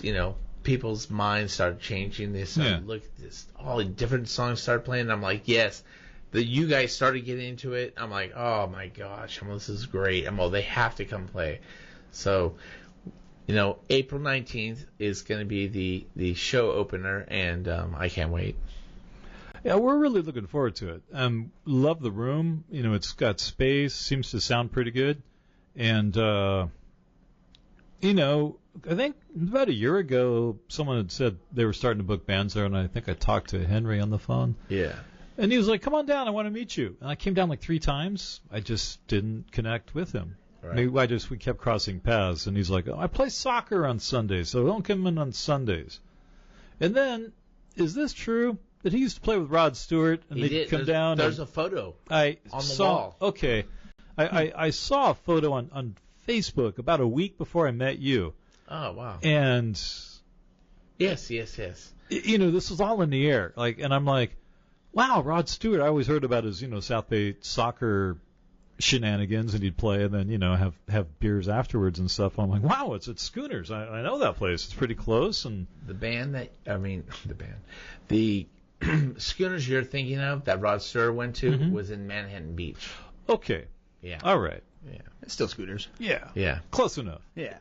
you know, people's minds started changing. They started looking at this, all the different songs started playing. And I'm like, yes. You guys started getting into it. I'm like, oh, my gosh, this is great. They have to come play. So, you know, April 19th is going to be the show opener, and I can't wait. Yeah, we're really looking forward to it. Love the room. You know, it's got space, seems to sound pretty good. And, you know, I think about a year ago, someone had said they were starting to book bands there, and I think I talked to Henry on the phone. Yeah. And he was like, come on down, I want to meet you. And I came down like 3 times. I just didn't connect with him. Right. We kept crossing paths, and he's like, oh, I play soccer on Sundays, so don't come in on Sundays. And then, is this true that he used to play with Rod Stewart, and they'd come down? There's a photo on the wall. Okay. I saw a photo on Facebook about a week before I met you. Oh, wow. And Yes. This was all in the air. And I'm like, wow, Rod Stewart. I always heard about his, South Bay soccer shenanigans, and he'd play and then, have beers afterwards and stuff. I'm like, wow, it's at Schooners. I know that place. It's pretty close. And the Schooners you're thinking of that Rod Stewart went to was in Manhattan Beach. Okay. Yeah. All right. Yeah. It's still Schooners. Yeah. Close enough. Yeah.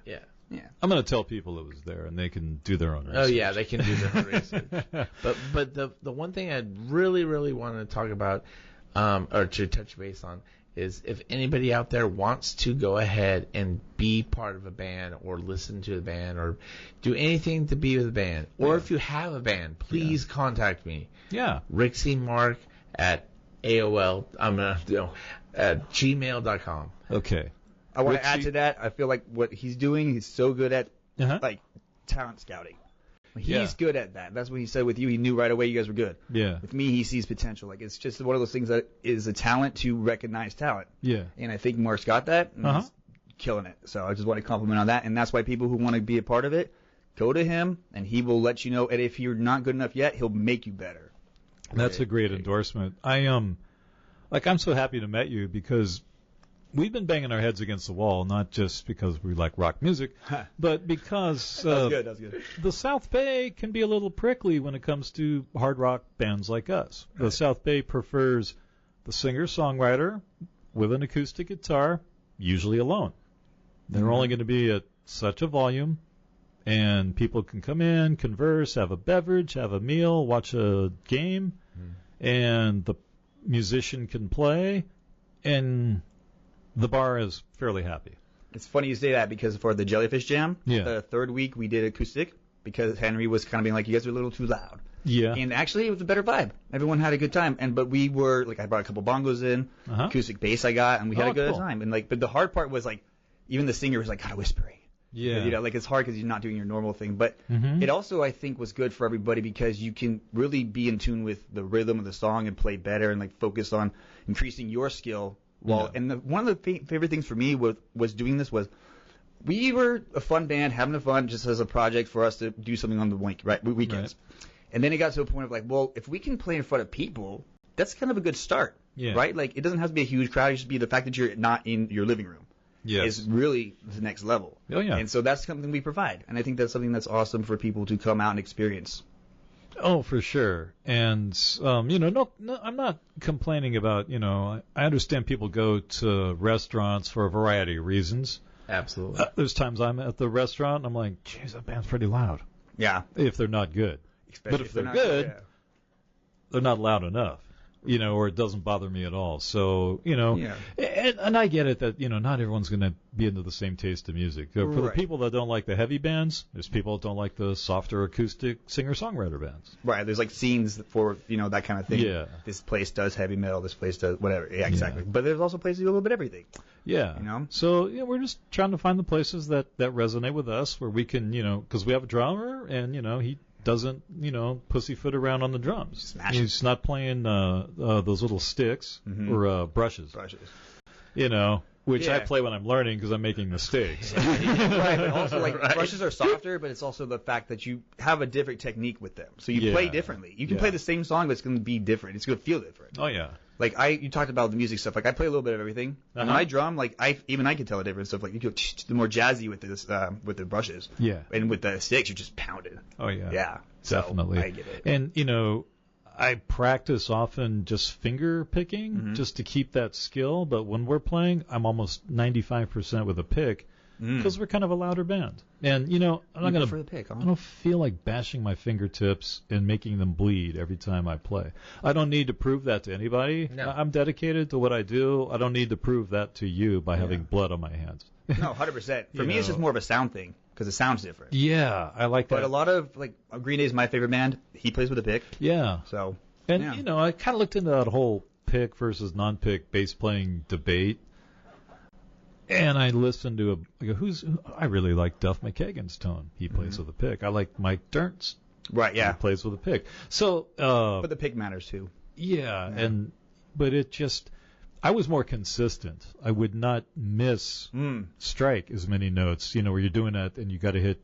I'm going to tell people it was there, and they can do their own research. Oh, yeah, they can do their own research. But the one thing I really, really want to talk about or to touch base on is if anybody out there wants to go ahead and be part of a band or listen to a band or do anything to be with a band, or if you have a band, please contact me. Yeah. RickCMark at AOL, at gmail.com. Okay. I want to add to that. I feel like what he's doing, he's so good at, talent scouting. He's good at that. That's what he said with you. He knew right away you guys were good. Yeah. With me, he sees potential. It's just one of those things that is a talent to recognize talent. Yeah. And I think Marc's got that, and he's killing it. So I just want to compliment on that. And that's why people who want to be a part of it, go to him, and he will let you know. And if you're not good enough yet, he'll make you better. That's a great endorsement. I'm so happy to meet you because we've been banging our heads against the wall, not just because we like rock music, but because that's good. The South Bay can be a little prickly when it comes to hard rock bands like us. Right. The South Bay prefers the singer-songwriter with an acoustic guitar, usually alone. They're only going to be at such a volume, and people can come in, converse, have a beverage, have a meal, watch a game, and the musician can play, and the bar is fairly happy. It's funny you say that because for the Jellyfish Jam, the third week we did acoustic because Henry was kind of being like, you guys are a little too loud. Yeah. And actually it was a better vibe. Everyone had a good time. But we were, I brought a couple bongos in, acoustic bass I got, and we had a good time. And but the hard part was even the singer was kind of whispering. Yeah. It's hard because you're not doing your normal thing. But it also, I think, was good for everybody because you can really be in tune with the rhythm of the song and play better and focus on increasing your skill. And one of the favorite things for me was doing this was we were a fun band, having a fun just as a project for us to do something on the weekends. Right. And then it got to a point of if we can play in front of people, that's kind of a good start, right? It doesn't have to be a huge crowd. It should be the fact that you're not in your living room. Yes. Is really the next level. Oh, yeah. And so that's something we provide. And I think that's something that's awesome for people to come out and experience. Oh, for sure. And, no, I'm not complaining about, I understand people go to restaurants for a variety of reasons. Absolutely. There's times I'm at the restaurant and I'm like, geez, that band's pretty loud. Yeah. If they're not good. Especially but if they're good, they're not loud enough. Or it doesn't bother me at all. So, and I get it that, not everyone's going to be into the same taste of music. For the people that don't like the heavy bands, there's people that don't like the softer acoustic singer-songwriter bands. Right. There's scenes for, that kind of thing. Yeah. This place does heavy metal. This place does whatever. Yeah, exactly. Yeah. But there's also places that do a little bit of everything. Yeah. So, we're just trying to find the places that resonate with us where we can, because we have a drummer and, he doesn't, pussyfoot around on the drums. He's not playing those little sticks or brushes. Which I play when I'm learning because I'm making mistakes. Right, but also brushes are softer, but it's also the fact that you have a different technique with them. So you play differently. You can play the same song, but it's going to be different. It's going to feel different. Oh yeah. You talked about the music stuff. I play a little bit of everything. When I drum, I can tell a difference. Stuff you go the more jazzy with this with the brushes. Yeah. And with the sticks, you're just pounding. Oh yeah. Yeah. Definitely. So I get it. And I practice often just finger picking just to keep that skill. But when we're playing, I'm almost 95% with a pick because we're kind of a louder band. And I'm not going to. I don't feel like bashing my fingertips and making them bleed every time I play. I don't need to prove that to anybody. No. I'm dedicated to what I do. I don't need to prove that to you by having blood on my hands. No, 100%. For me, it's just more of a sound thing because it sounds different. Yeah, I like that. But a lot of Green Day is my favorite band. He plays with a pick. Yeah. So. And I kind of looked into that whole pick versus non-pick bass playing debate. And I listened to I really like Duff McKagan's tone. He plays with a pick. I like Mike Dirnt's. Right, yeah. He plays with a pick. So, but the pick matters too. Yeah, but it just, I was more consistent. I would not strike as many notes, where you're doing that and you got to hit,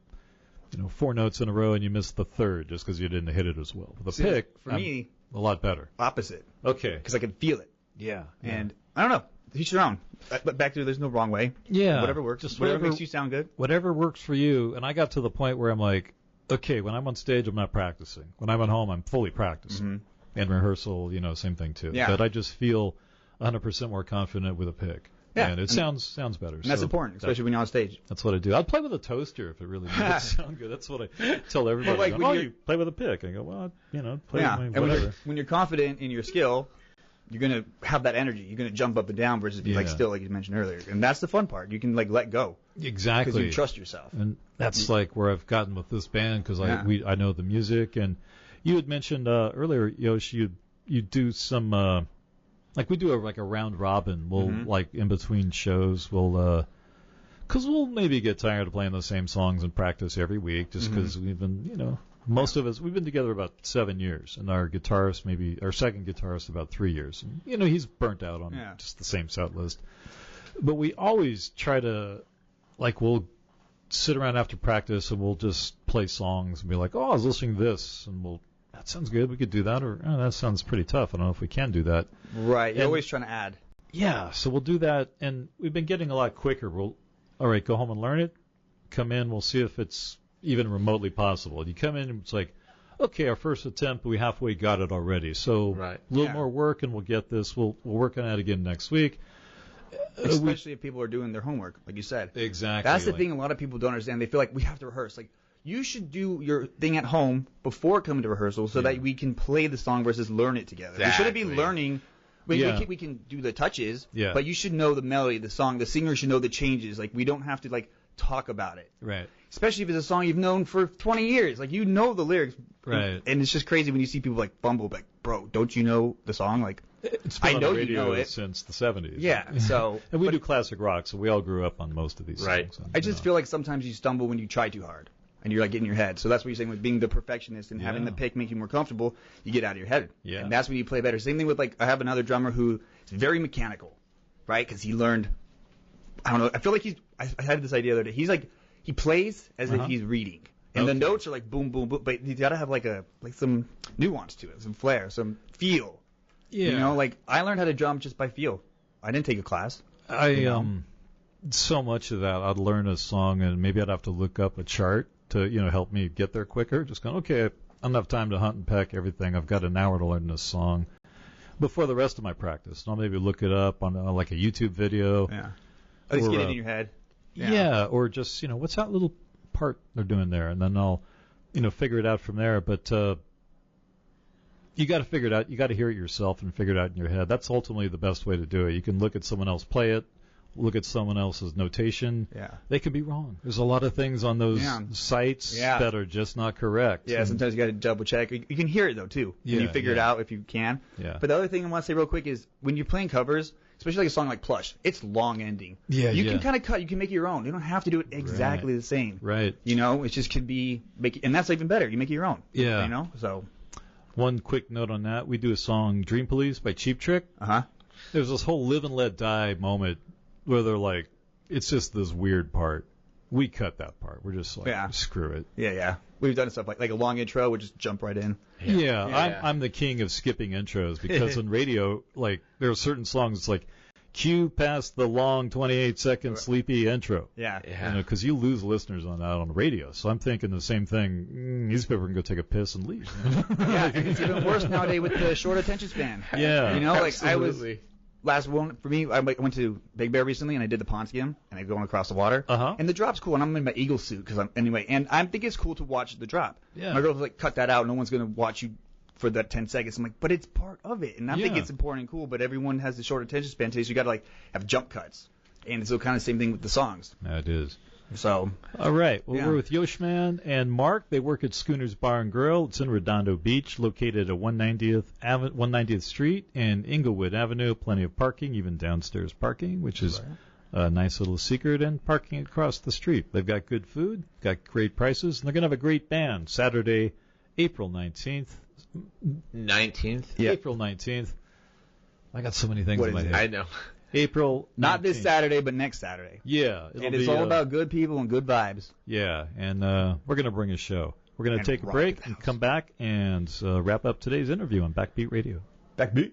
4 notes in a row and you miss the third just because you didn't hit it as well. With a pick, for me, a lot better. Opposite. Okay. Because I can feel it. Yeah. And I don't know. Each your own. But back to there's no wrong way. Yeah. Whatever works. Just whatever makes you sound good. Whatever works for you. And I got to the point where I'm like, okay, when I'm on stage, I'm not practicing. When I'm at home, I'm fully practicing. Mm-hmm. And rehearsal, same thing too. Yeah. But I just feel 100% more confident with a pick. Yeah. And it sounds better. And that's important, especially when you're on stage. That's what I do. I'd play with a toaster if it really made it sound good. That's what I tell everybody. Well, like, you play with a pick. I go, well, play yeah. with my And whatever. when you're confident in your skill, you're going to have that energy. You're going to jump up and down versus be still, like you mentioned earlier. And that's the fun part. You can let go. Exactly. Because you trust yourself. And that's like where I've gotten with this band because I know the music. And you had mentioned earlier, Yosh, you do some like we do a round robin. We'll like in between shows because we'll maybe get tired of playing the same songs and practice every week just because we've been most of us we've been together about 7 years and our guitarist maybe our second guitarist about 3 years and he's burnt out on just the same set list. But we always try to we'll sit around after practice and we'll just play songs and be like, oh, I was listening to this, and that sounds good, we could do that, or that sounds pretty tough, I don't know if we can do that. Right, you're always trying to add. Yeah, so we'll do that, and we've been getting a lot quicker. All right, go home and learn it, come in, we'll see if it's even remotely possible. You come in and it's like, okay, our first attempt, we halfway got it already, so a little more work and we'll get this, we'll work on that again next week. Especially if people are doing their homework, like you said. Exactly. That's the thing a lot of people don't understand. They feel like we have to rehearse. Like, you should do your thing at home before coming to rehearsal so that we can play the song versus learn it together. Exactly. We shouldn't be learning. We can do the touches, but you should know the melody, the song. The singer should know the changes. Like, we don't have to, talk about it. Right. Especially if it's a song you've known for 20 years. Like, you know the lyrics. Right. And it's just crazy when you see people, fumble. Like, bro, don't you know the song? Like, it's been I know on the radio you know it since the 70s. Yeah, so... and we do classic rock, so we all grew up on most of these songs. And, I just feel like sometimes you stumble when you try too hard, and you're, getting in your head. So that's what you're saying with being the perfectionist and having the pick make you more comfortable. You get out of your head. Yeah. And that's when you play better. Same thing with, I have another drummer who is very mechanical, right? Because he learned... I don't know. I feel like I had this idea the other day. He's he plays as if he's reading. And the notes are boom, boom, boom. But you got to have, some nuance to it, some flair, some feel. Yeah. I learned how to drum just by feel. I didn't take a class. So much of that, I'd learn a song and maybe I'd have to look up a chart to, help me get there quicker. Just going, okay, I don't have time to hunt and peck everything. I've got an hour to learn this song before the rest of my practice. And I'll maybe look it up on a YouTube video. Yeah. At least get it in your head. Yeah, or just, what's that little part they're doing there? And then I'll, figure it out from there. But you got to figure it out. You got to hear it yourself and figure it out in your head. That's ultimately the best way to do it. You can look at someone else play it, look at someone else's notation. Yeah. They could be wrong. There's a lot of things on those sites that are just not correct. Yeah, sometimes you got to double check. You can hear it, though, too. Yeah, and you figure it out if you can. Yeah. But the other thing I want to say real quick is when you're playing covers, especially a song like Plush, it's long ending. Yeah, you can kind of cut. You can make it your own. You don't have to do it exactly the same. Right. It just could be and that's even better. You make it your own. Yeah. So. One quick note on that: we do a song "Dream Police" by Cheap Trick. There's this whole "Live and Let Die" moment where they're like, it's just this weird part. We cut that part. We're just screw it. Yeah. We've done stuff like a long intro. We just jump right in. Yeah. I'm the king of skipping intros because in radio, there are certain songs. It's like, cue past the long 28-second sleepy intro. Yeah. Because you lose listeners on that on the radio. So I'm thinking the same thing. These people can go take a piss and leave. Yeah, it's even worse nowadays with the short attention span. Yeah. Absolutely. Last one for me, I went to Big Bear recently and I did the pond skim and I'm going across the water. And the drop's cool and I'm in my eagle suit and I think it's cool to watch the drop. Yeah. My girl's like, cut that out. No one's gonna watch you for that 10 seconds. I'm like, but it's part of it, and I think it's important and cool. But everyone has the short attention span today, so you got to have jump cuts, and it's the kind of same thing with the songs. Yeah, it is. So, all right. Well, we're with HMAN and Marc. They work at Schooners Bar and Grill. It's in Redondo Beach, located at 190th Street and Inglewood Avenue. Plenty of parking, even downstairs parking, which is a nice little secret, and parking across the street. They've got good food, got great prices, and they're going to have a great band Saturday, April 19th. 19th? Yeah. April 19th. I got so many things in my head. I know. April 19th. Not this Saturday, but next Saturday. Yeah. And it's all about good people and good vibes. Yeah, and we're going to bring a show. We're going to take a break and come back and wrap up today's interview on Backbeat Radio. Backbeat.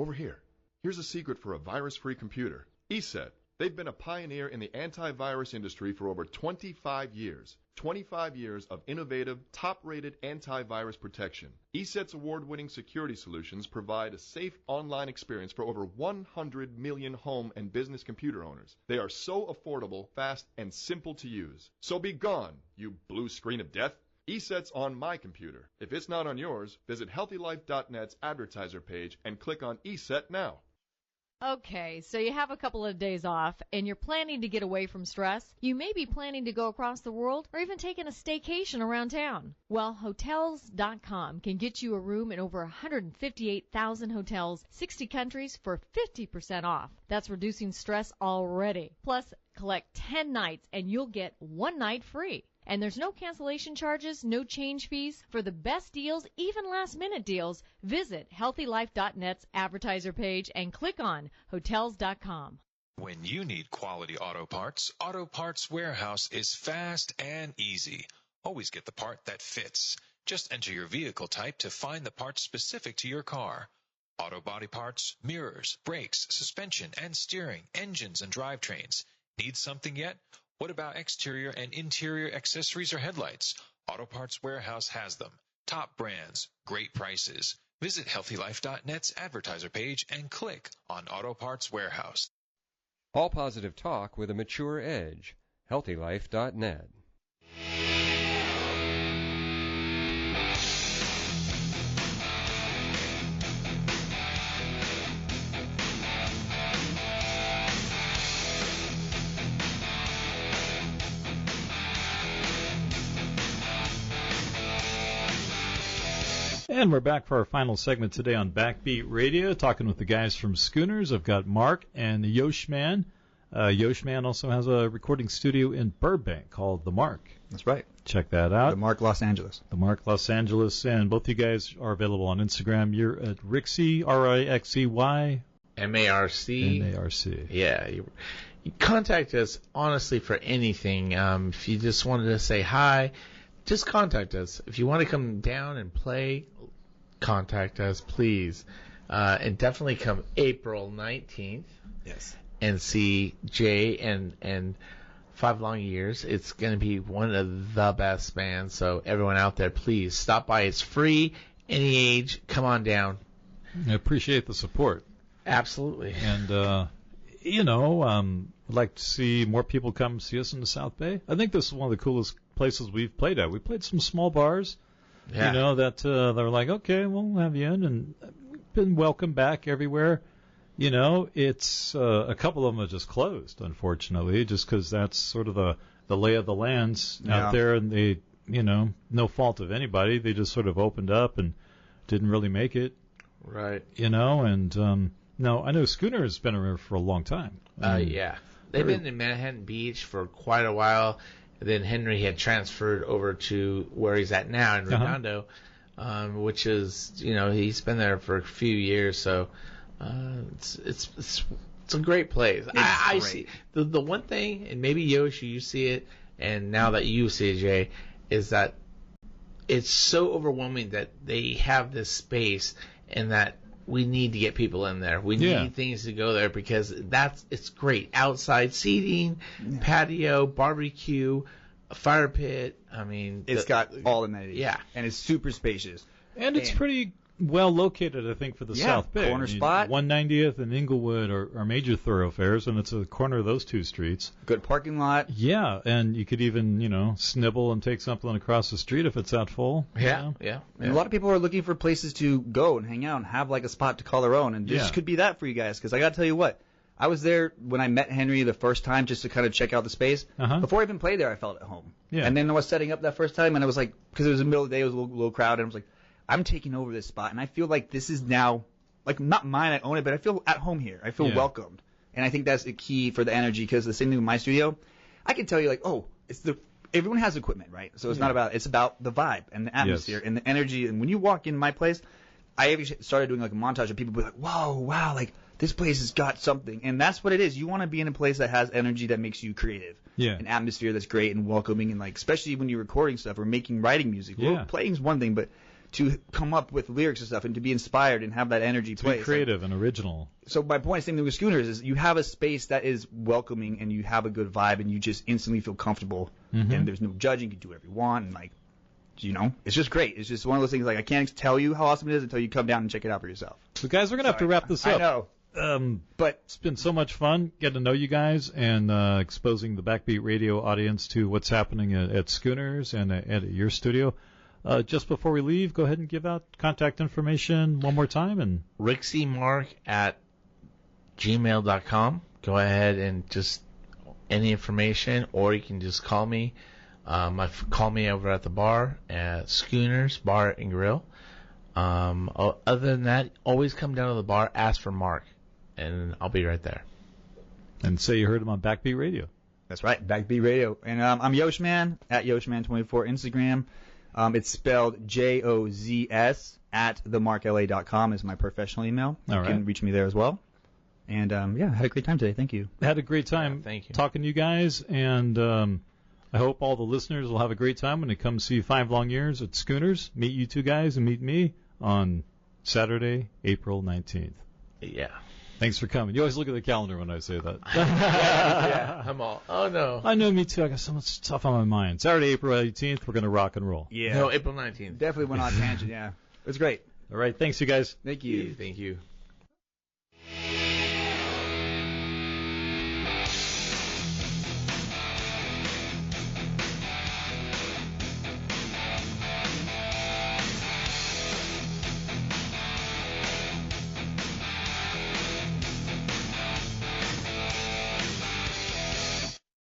Over here. Here's a secret for a virus-free computer. ESET. They've been a pioneer in the antivirus industry for over 25 years. 25 years of innovative, top-rated antivirus protection. ESET's award-winning security solutions provide a safe online experience for over 100 million home and business computer owners. They are so affordable, fast, and simple to use. So be gone, you blue screen of death. ESET's on my computer. If it's not on yours, visit HealthyLife.net's advertiser page and click on ESET now. Okay, so you have a couple of days off, and you're planning to get away from stress. You may be planning to go across the world or even taking a staycation around town. Well, Hotels.com can get you a room in over 158,000 hotels, 60 countries for 50% off. That's reducing stress already. Plus, collect 10 nights, and you'll get 1 night free. And there's no cancellation charges, no change fees. For the best deals, even last-minute deals, visit HealthyLife.net's advertiser page and click on Hotels.com. When you need quality auto parts Warehouse is fast and easy. Always get the part that fits. Just enter your vehicle type to find the part specific to your car. Auto body parts, mirrors, brakes, suspension and steering, engines and drivetrains. Need something yet? What about exterior and interior accessories or headlights? Auto Parts Warehouse has them. Top brands, great prices. Visit HealthyLife.net's advertiser page and click on Auto Parts Warehouse. All positive talk with a mature edge. HealthyLife.net. And we're back for our final segment today on Backbeat Radio, talking with the guys from Schooners. I've got Marc and HMAN. HMAN also has a recording studio in Burbank called The Marc. That's right. Check that out. The Marc Los Angeles. The Marc Los Angeles. And both you guys are available on Instagram. You're at Rixey, R-I-X-E-Y. M-A-R-C. M-A-R-C. Yeah. You contact us, honestly, for anything. If you just wanted to say hi, just contact us. If you want to come down and play, contact us, please. And definitely come April 19th. Yes. And see Jay and 5 Long Years. It's going to be one of the best bands. So everyone out there, please stop by. It's free, any age. Come on down. I appreciate the support. Absolutely. And, I'd like to see more people come see us in the South Bay. I think this is one of the coolest places we've played at. We played some small bars, that they're like, okay, we'll have you in, and we've been welcome back everywhere. It's a couple of them are just closed, unfortunately, just because that's sort of the lay of the lands out there, and they, no fault of anybody, they just sort of opened up and didn't really make it. Right. No, I know Schooner has been around for a long time. Yeah. They've been in Manhattan Beach for quite a while. Then Henry had transferred over to where he's at now in Redondo, which is, he's been there for a few years. So it's a great place. I see the one thing, and maybe Yoshi, you see it, and now that you see it, Jay, is that it's so overwhelming that they have this space, and that we need to get people in there. We need things to go there because it's great. Outside seating, patio, barbecue, a fire pit. I mean, it's got all amenities. Yeah. And it's super spacious. And it's pretty well located, I think, for the South Bay. Corner spot. 190th and Inglewood are major thoroughfares, and it's a corner of those two streets. Good parking lot. Yeah, and you could even, snibble and take something across the street if it's that full. Yeah. And a lot of people are looking for places to go and hang out and have like a spot to call their own, and this could be that for you guys, because I got to tell you what, I was there when I met Henry the first time just to kind of check out the space. Before I even played there, I felt at home. Yeah. And then I was setting up that first time, and I was like, because it was the middle of the day, it was a little crowded, and I was like, I'm taking over this spot, and I feel like this is now, like, not mine, I own it, but I feel at home here. I feel welcomed. And I think that's the key for the energy, because the same thing with my studio, I can tell you, like, everyone has equipment, right? So it's it's about the vibe and the atmosphere and the energy. And when you walk in my place, I actually started doing like a montage of people be like, whoa, wow, like this place has got something. And that's what it is. You want to be in a place that has energy that makes you creative. Yeah. An atmosphere that's great and welcoming, and like, especially when you're recording stuff or writing music. Yeah. Well, playing's one thing, but to come up with lyrics and stuff and to be inspired and have that energy to be creative and original. So my point, same thing with Schooners, is you have a space that is welcoming and you have a good vibe and you just instantly feel comfortable and there's no judging. You can do whatever you want, and like, it's just great. It's just one of those things, like, I can't tell you how awesome it is until you come down and check it out for yourself. So guys, we're going to have to wrap this up. I know. But it's been so much fun getting to know you guys and exposing the Backbeat Radio audience to what's happening at Schooners and at your studio. Just before we leave, go ahead and give out contact information one more time. And RickCMark@gmail.com. Go ahead and just any information, or you can just call me. Call me over at the bar at Schooners Bar and Grill. Other than that, always come down to the bar, ask for Marc, and I'll be right there. And say you heard him on Backbeat Radio. That's right, Backbeat Radio. And I'm YoshMan at YoshMan24 Instagram. It's spelled JOZS at themarkla.com is my professional email. You can reach me there as well. And, I had a great time today. Thank you. Had a great time talking to you guys. And I hope all the listeners will have a great time when they come see 5 long years at Schooners. Meet you two guys and meet me on Saturday, April 19th. Yeah. Thanks for coming. You always look at the calendar when I say that. Yeah, I'm all, oh no. I know, me too. I got so much stuff on my mind. Saturday, April 18th, we're going to rock and roll. Yeah. No, April 19th. Definitely went on a tangent, yeah. It was great. All right, thanks, you guys. Thank you. Thank you.